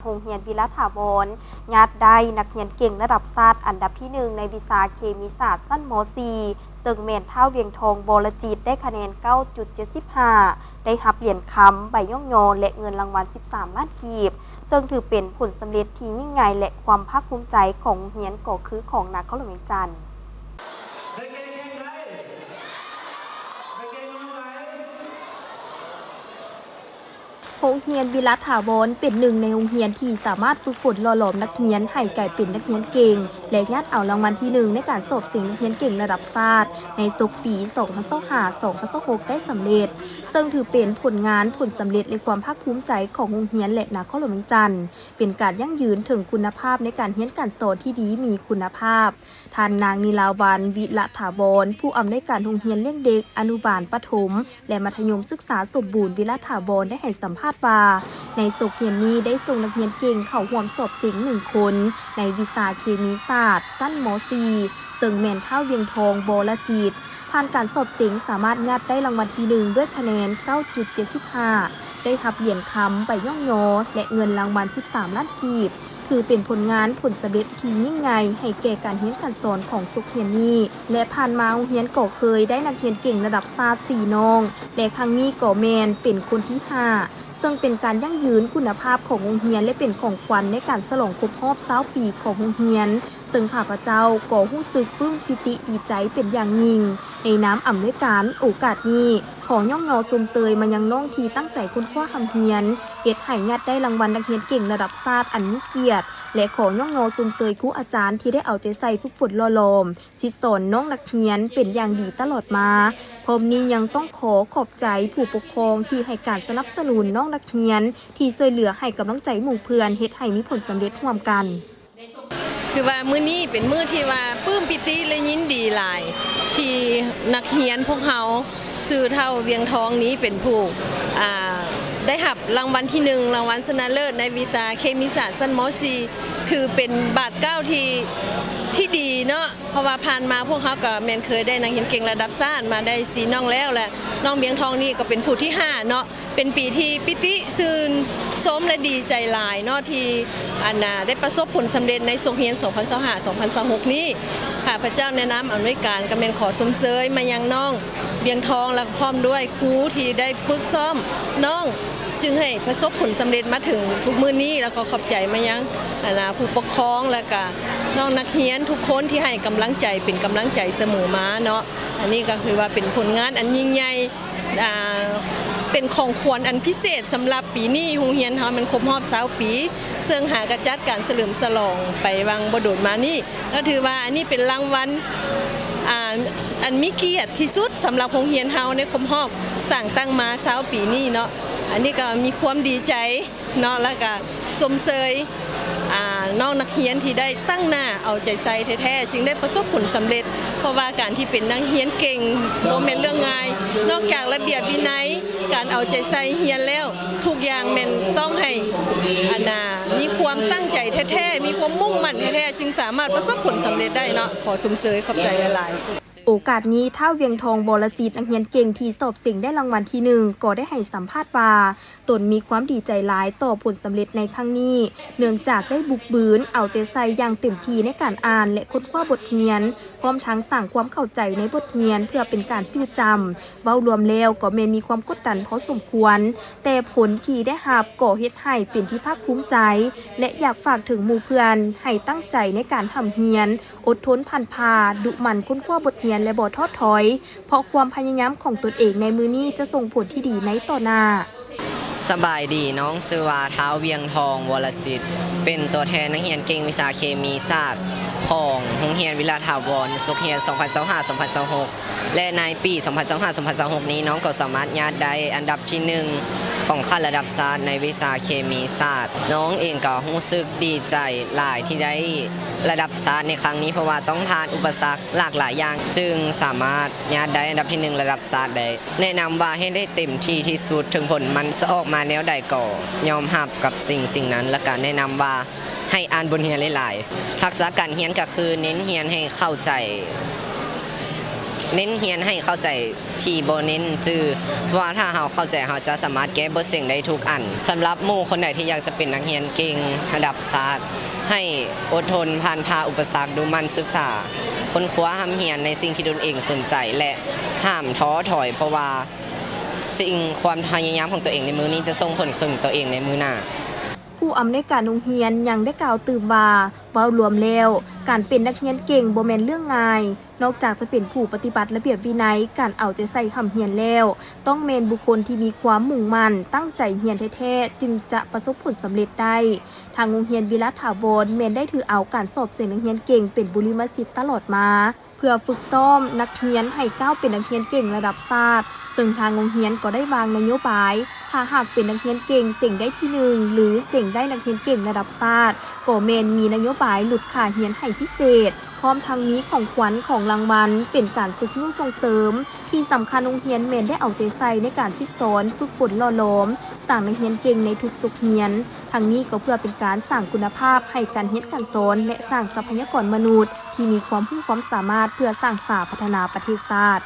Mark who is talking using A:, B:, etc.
A: โรงเรียนวิลาถาวรญาติได้นักเรียนเก่งระดับชาติอันดับที่1ในวิชาเคมีศาสตร์ชั้นม .4 ซึ่งเมนเท่าเวียงทองบรจิตได้คะแนน 9.75 ได้รับเหรียญคำใบย่องโยนและเงินรางวัล 13 ล้านกีบซึ่งถือเป็นผลสำเร็จที่ยิ่งใหญ่และความภาคภูมิใจของโรงเรียนก็คือของนครหลวงเวียงจันทน์โรงเรียนวิลาถาวรเป็นหนึ่งในโรงเรียนที่สามารถฝึกฝนหล่อหลอมนักเรียนให้กลายเป็นนักเรียนเก่งและยัดเอารางวัลที่1ในการสอบสิ่งนักเรียนเก่งระดับชาติในศุกร์ปี 2025-2026 ได้สำเร็จซึ่งถือเป็นผลงานผลสำเร็จและความภาคภูมิใจของโรงเรียนและนครหลวงเวียงจันทน์เป็นการยั่งยืนถึงคุณภาพในการเรียนการสอนที่ดีมีคุณภาพท่านนางนิลาวันวิลาถาวรผู้อำนวยการโรงเรียนเลี้ยงเด็กอนุบาลประถมและมัธยมศึกษาสมบูรณ์วิลาถาวรได้ให้สัมภาษณ์ว่าในศุกร์เย็นนี้ได้ส่งนักเรียนเก่งเข้าร่วมสอบสิ่ง1 คนในวิชาเคมีศาสตร์ชั้นม .4 ซึ่งแม่นเท่าเวียงทองบรจิตผ่านการสอบสิ่งสามารถงัดได้รางวัลที่1ด้วยคะแนน 9.75 ได้รับเหรียญคำใบย่องโยและเงินรางวัล 13 ล้านกีบถือเป็นผลงานผลสำเร็จที่ยิ่งใหญ่ให้แก่การเรียนการสอนของศุกร์เย็นนี้และผ่านมาโรงเรียนก็เคยได้นักเรียนเก่งระดับชาติ4 น้องและครั้งนี้ก็แม่นเป็นคนที่ 5ซึ่งเป็นการยั่งยืนคุณภาพของโรงเรียนและเป็นของขวัญในการฉลองครบรอบ20 ปีของโรงเรียนซึ่งข้าพเจ้าก็รู้สึกปลื้มปิติดีใจเป็นอย่างยิ่งในน้ำอำนวยการโอกาสนี้ขอย่องเงาชมเชยมายังน้องที่ตั้งใจค้นคว้าทำเรียนเฮ็ดให้ญาติได้รางวัลนักเรียนเก่งระดับชาติอันมีเกียรติและขอย่องเงาชมเชยครูอาจารย์ที่ได้เอาใจใส่ฝึกฝนหล่อหลอมสิสอนน้องนักเรียนเป็นอย่างดีตลอดมาพร้อมนี้ยังต้องขอบใจผู้ปกครองที่ให้การสนับสนุนน้องนักเรียนที่ช่วยเหลือให้กำลังใจหมู่เพื่อนเฮ็ดให้มีผลสำเร็จร่วมกัน
B: คือว่ามื้อนี้เป็นมื้อที่ว่าปลื้มปิติและยินดีหลายที่นักเรียนพวกเฮาชื่อเท่าเวียงทองนี้เป็นผู้ได้รับรางวัลที่1รางวัลชนะเลิศในวิชาเคมีศาสตร์ชั้นม .4 ถือเป็นบาทเก้าที่ดีเนาะเพราะว่าผ่านมาพวกเขาก็แม่นเคยได้นักเรียนเก่งระดับชาติมาได้4 น้องแล้วแหละน้องเวียงทองนี่ก็เป็นผู้ที่5เนาะเป็นปีที่ปิติซื่นสมและดีใจหลายเนาะที่ได้ประสบผลสำเร็จในศุกร์เรียน 2025-2026 นี้ข้าพเจ้าแนะนำอำนวยการก็แม่นขอสมเสยมายังน้องเวียงทองและพร้อมด้วยครูที่ได้ฝึกซ้อมน้องจึงให้ประสบผลสำเร็จมาถึงทุกมื้อนี้แล้วก็ขอบใจมายังผู้ปกครองและก็น้องนักเรียนทุกคนที่ให้กำลังใจเป็นกำลังใจเสมอมาเนาะอันนี้ก็คือว่าเป็นผลงานอันยิ่งใหญ่เป็นของขวัญอันพิเศษสำหรับปีนี้โรงเรียนเฮามันครบรอบ20 ปีซึ่งหากระจัดการเฉลิมฉลองไปวังบ่โดนมานี่แล้วถือว่าอันนี้เป็นรางวัลอันมีเกียรติที่สุดสำหรับโรงเรียนเฮาในครบรอบสร้างตั้งมา20 ปีนี้เนาะอันนี้ก็มีความดีใจเนาะแล้วก็สมเสยน้องนักเรียนที่ได้ตั้งหน้าเอาใจใส่แท้ๆจึงได้ประสบผลสำเร็จเพราะว่าการที่เป็นนักเรียนเก่งบ่แม่นเรื่องง่ายนอกจากระเบียบวินัยการเอาใจใส่เรียนแล้วทุกอย่างแม่นต้องให้มีความตั้งใจแท้ๆมีความมุ่งมั่นแท้ๆจึงสามารถประสบผลสำเร็จได้เนาะขอสมเสยขอบใจหลายๆ
A: โอกาสนี้เท่าเวียงทองบรจิตนักเรียนเก่งที่สอบสิ่งได้รางวัลที่1ก็ได้ให้สัมภาษณ์ว่าตนมีความดีใจหลายต่อผลสำเร็จในครั้งนี้เนื่องจากได้บุกบืนเอาใจใส่อย่างเต็มที่ในการอ่านและค้นคว้าบทเรียนพร้อมทั้งสร้างความเข้าใจในบทเรียนเพื่อเป็นการจืดจำเว้ารวมแล้วก็แม้มีความกดดันพอสมควรแต่ผลที่ได้รับก็เฮ็ดให้เป็นที่ภาคภูมิใจและอยากฝากถึงหมู่เพื่อนให้ตั้งใจในการทำเรียนอดทนผ่านพาดุหมั่นค้นคว้าบทเรียนและบ่ท้อถอยเพราะความพยายามของตนเองในมือนี้จะส่งผลที่ดีในต่อหน้า
C: สบายดีน้องชื่อว่าท้าวเวียงทองวรจิตเป็นตัวแทนนักเรียนเก่งวิชาเคมีศาสตร์ของโรงเรียนวิลาถาวรศุกร์เรียน 2025-2026 และในปี 2025-2026 นี้น้องก็สามารถญาติได้อันดับที่1ของขั้นระดับชาติในวิชาเคมีศาสตร์น้องเองก็รู้สึกดีใจหลายที่ได้ระดับชาติในครั้งนี้เพราะว่าต้องผ่านอุปสรรคหลากหลายอย่างจึงสามารถญาติได้อันดับที่1ระดับชาติได้แนะนำว่าให้ได้เต็มที่ที่สุดถึงผลมันจะออกมาแนวใดก็ยอมรับกับสิ่งนั้นและก็แนะนำว่าให้อ่านบทเรียนหลายๆทักษะการเรียนก็คือเน้นเรียนให้เข้าใจ เน้นเรียนให้เข้าใจที่บ่เน้นจื่อว่าถ้าเราเข้าใจเราจะสามารถแก้บทเสียงได้ทุกอันสำหรับหมู่คนใดที่อยากจะเป็นนักเรียนเก่งระดับชาติให้อดทนผ่านพาอุปสรรคดูมันศึกษาค้นคว้าหำเรียนในสิ่งที่ตนเองสนใจและห้ามท้อถอยเพราะว่าสิ่งความพยายามของตัวเองในมือนี้จะส่งผลถึงตัวเองในมือหน้า
A: ผู้อำนวยการโรงเรียนยังได้กล่าวตื่มว่าเว้ารวมแล้วการเป็นนักเรียนเก่งบ่แม่นเรื่องง่ายนอกจากจะเป็นผู้ปฏิบัติระเบียบวินัยการเอาใจใส่คำเรียนแล้วต้องแม่นบุคคลที่มีความมุ่งมั่นตั้งใจเรียนแท้ๆจึงจะประสบผลสำเร็จได้ทางโรงเรียนวิรัตถาวรแม่นได้ถือเอาการสอบเสียงนักเรียนเก่งเป็นบุริมสิทธิ์ตลอดมาเพื่อฝึกซ้อมนักเรียนให้ก้าวเป็นนักเรียนเก่งระดับชาติซึ่งทางโรงเรียนก็ได้วางนโยบายถ้าหากเป็นนักเรียนเก่งเสียงได้ที่1หรือเสียงได้นักเรียนเก่งระดับชาติก็แม่นมีนโยบายหลุดค่าเรียนให้พิเศษพร้อมทั้งนี้ของขวัญของรางวัลเป็นการฝึกนู่ส่งเสริมที่สำคัญโรงเรียนแม่นได้เอาใจใส่ในการศึกษาฝึกฝนหล่อหลอมสร้างนักเรียนเก่งในทุกสุขเรียนทั้งนี้ก็เพื่อเป็นการสร้างคุณภาพให้การเรียนการสอนและสร้างทรัพยากรมนุษย์ที่มีความรู้ความสามารถเพื่อสร้างสรรค์พัฒนาประเทศชาติ